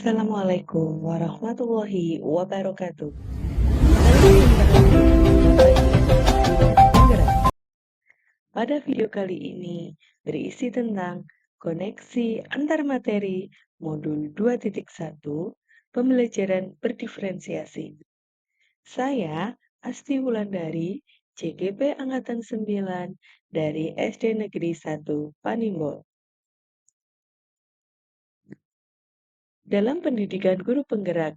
Assalamualaikum warahmatullahi wabarakatuh. Selamat kembali di bagian guru penggerak. Pada video kali ini berisi tentang koneksi antar materi modul 2.1 pembelajaran berdiferensiasi. Saya Asti Wulandari, CGP Angkatan 9 dari SD Negeri 1 Panimbo. Dalam pendidikan guru penggerak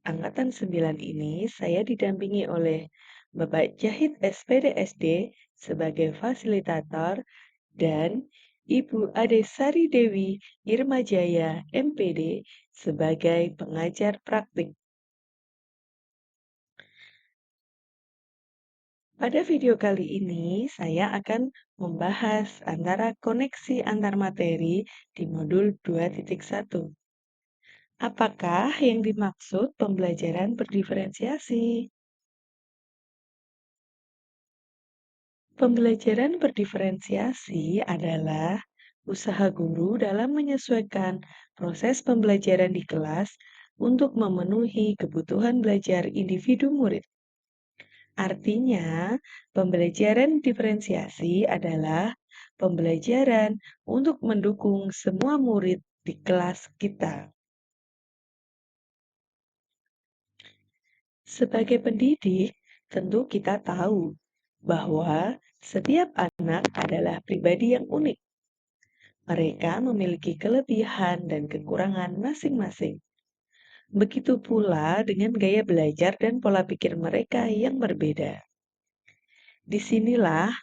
Angkatan 9 ini saya didampingi oleh Bapak Jahid SPDSD sebagai fasilitator dan Ibu Ade Sari Dewi Irmajaya MPD sebagai pengajar praktik. Pada video kali ini saya akan membahas antara koneksi antar materi di modul 2.1. Apakah yang dimaksud pembelajaran berdiferensiasi? Pembelajaran berdiferensiasi adalah usaha guru dalam menyesuaikan proses pembelajaran di kelas untuk memenuhi kebutuhan belajar individu murid. Artinya, pembelajaran diferensiasi adalah pembelajaran untuk mendukung semua murid di kelas kita. Sebagai pendidik, tentu kita tahu bahwa setiap anak adalah pribadi yang unik. Mereka memiliki kelebihan dan kekurangan masing-masing. Begitu pula dengan gaya belajar dan pola pikir mereka yang berbeda. Disinilah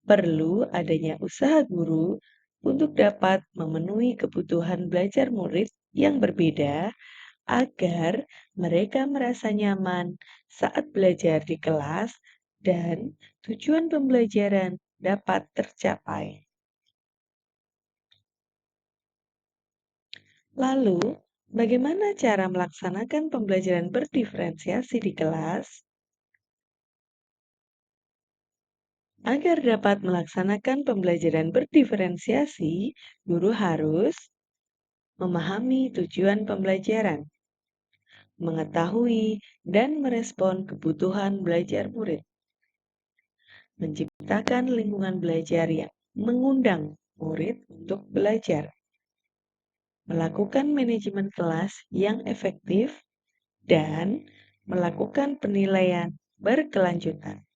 perlu adanya usaha guru untuk dapat memenuhi kebutuhan belajar murid yang berbeda agar mereka merasa nyaman saat belajar di kelas dan tujuan pembelajaran dapat tercapai. Lalu, bagaimana cara melaksanakan pembelajaran berdiferensiasi di kelas? Agar dapat melaksanakan pembelajaran berdiferensiasi, guru harus memahami tujuan pembelajaran, mengetahui dan merespon kebutuhan belajar murid, menciptakan lingkungan belajar yang mengundang murid untuk belajar, melakukan manajemen kelas yang efektif, dan melakukan penilaian berkelanjutan.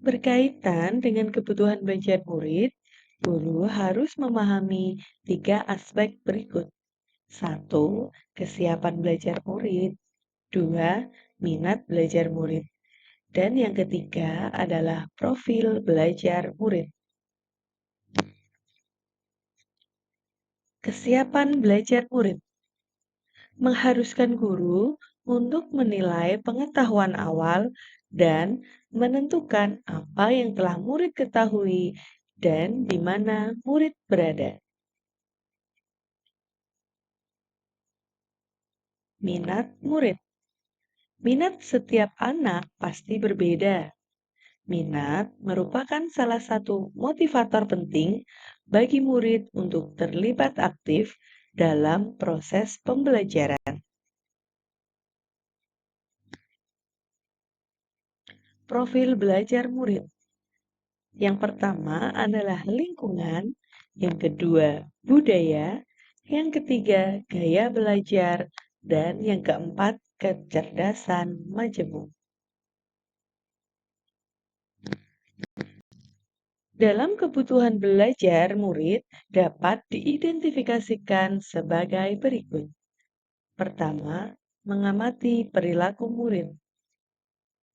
Berkaitan dengan kebutuhan belajar murid, guru harus memahami 3 aspek berikut. 1. Kesiapan belajar murid. 2. Minat belajar murid. Dan yang ketiga adalah profil belajar murid. Kesiapan belajar murid mengharuskan guru untuk menilai pengetahuan awal dan menentukan apa yang telah murid ketahui dan di mana murid berada. Minat murid. Minat setiap anak pasti berbeda. Minat merupakan salah satu motivator penting bagi murid untuk terlibat aktif dalam proses pembelajaran. Profil belajar murid. Yang pertama adalah lingkungan, yang kedua budaya, yang ketiga gaya belajar, dan yang keempat kecerdasan majemuk. Dalam kebutuhan belajar murid dapat diidentifikasikan sebagai berikut. Pertama, mengamati perilaku murid.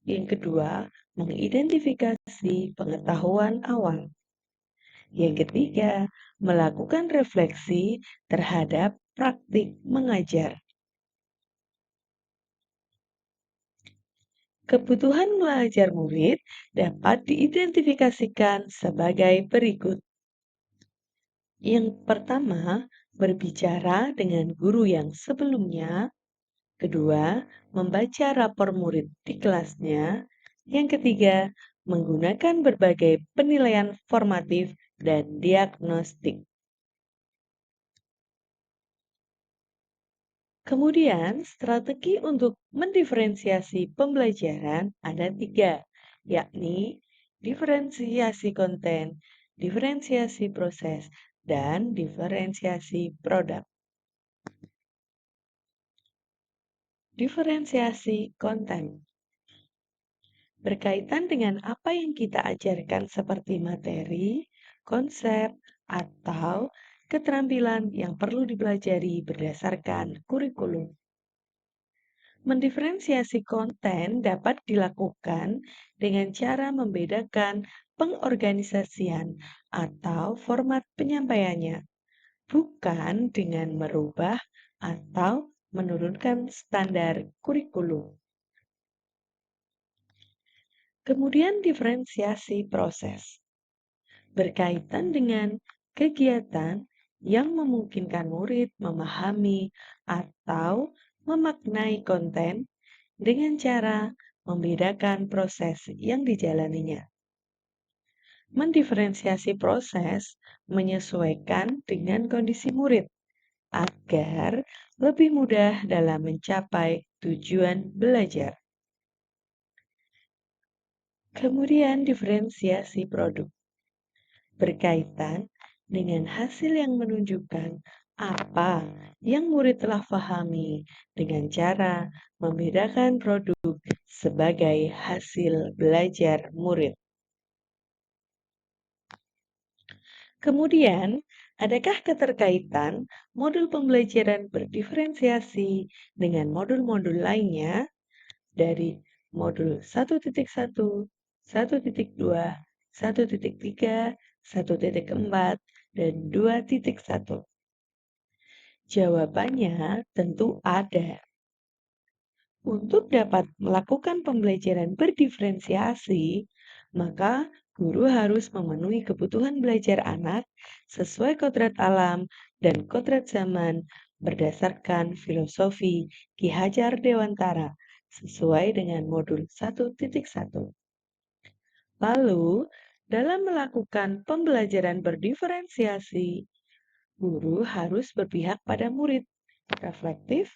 Yang kedua, mengidentifikasi pengetahuan awal. Yang ketiga, melakukan refleksi terhadap praktik mengajar. Kebutuhan belajar murid dapat diidentifikasikan sebagai berikut. Yang pertama, berbicara dengan guru yang sebelumnya. Kedua, membaca rapor murid di kelasnya. Yang ketiga, menggunakan berbagai penilaian formatif dan diagnostik. Kemudian, strategi untuk mendiferensiasi pembelajaran ada tiga, yakni diferensiasi konten, diferensiasi proses, dan diferensiasi produk. Diferensiasi konten berkaitan dengan apa yang kita ajarkan seperti materi, konsep, atau keterampilan yang perlu dipelajari berdasarkan kurikulum. Mendiferensiasi konten dapat dilakukan dengan cara membedakan pengorganisasian atau format penyampaiannya, bukan dengan merubah atau menurunkan standar kurikulum. Kemudian diferensiasi proses berkaitan dengan kegiatan yang memungkinkan murid memahami atau memaknai konten dengan cara membedakan proses yang dijalaninya. Mendiferensiasi proses menyesuaikan dengan kondisi murid agar lebih mudah dalam mencapai tujuan belajar. Kemudian diferensiasi produk berkaitan dengan hasil yang menunjukkan apa yang murid telah pahami dengan cara membedakan produk sebagai hasil belajar murid. Kemudian, adakah keterkaitan modul pembelajaran berdiferensiasi dengan modul-modul lainnya dari modul 1.1, 1.2, 1.3, 1.4, dan 2.1? Jawabannya tentu ada. Untuk dapat melakukan pembelajaran berdiferensiasi, maka guru harus memenuhi kebutuhan belajar anak sesuai kodrat alam dan kodrat zaman berdasarkan filosofi Ki Hajar Dewantara sesuai dengan modul 1.1. Lalu, dalam melakukan pembelajaran berdiferensiasi, guru harus berpihak pada murid, reflektif,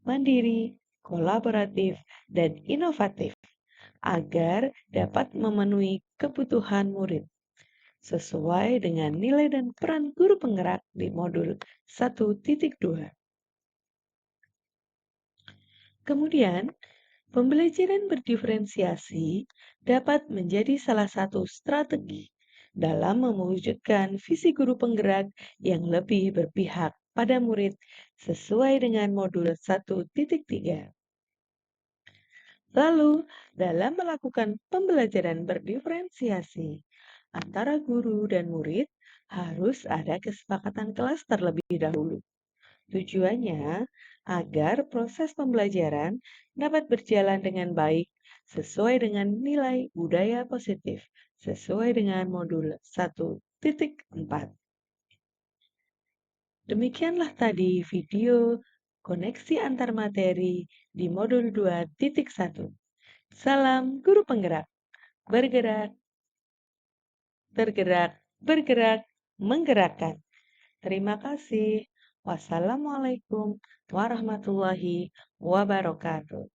mandiri, kolaboratif, dan inovatif agar dapat memenuhi kebutuhan murid sesuai dengan nilai dan peran guru penggerak di modul 1.2. Kemudian, pembelajaran berdiferensiasi dapat menjadi salah satu strategi dalam mewujudkan visi guru penggerak yang lebih berpihak pada murid sesuai dengan modul 1.3. Lalu, dalam melakukan pembelajaran berdiferensiasi antara guru dan murid, harus ada kesepakatan kelas terlebih dahulu. Tujuannya agar proses pembelajaran dapat berjalan dengan baik sesuai dengan nilai budaya positif sesuai dengan modul 1.4. Demikianlah tadi video koneksi antar materi di modul 2.1. Salam guru penggerak, bergerak, tergerak, bergerak, menggerakkan. Terima kasih. Wassalamualaikum warahmatullahi wabarakatuh.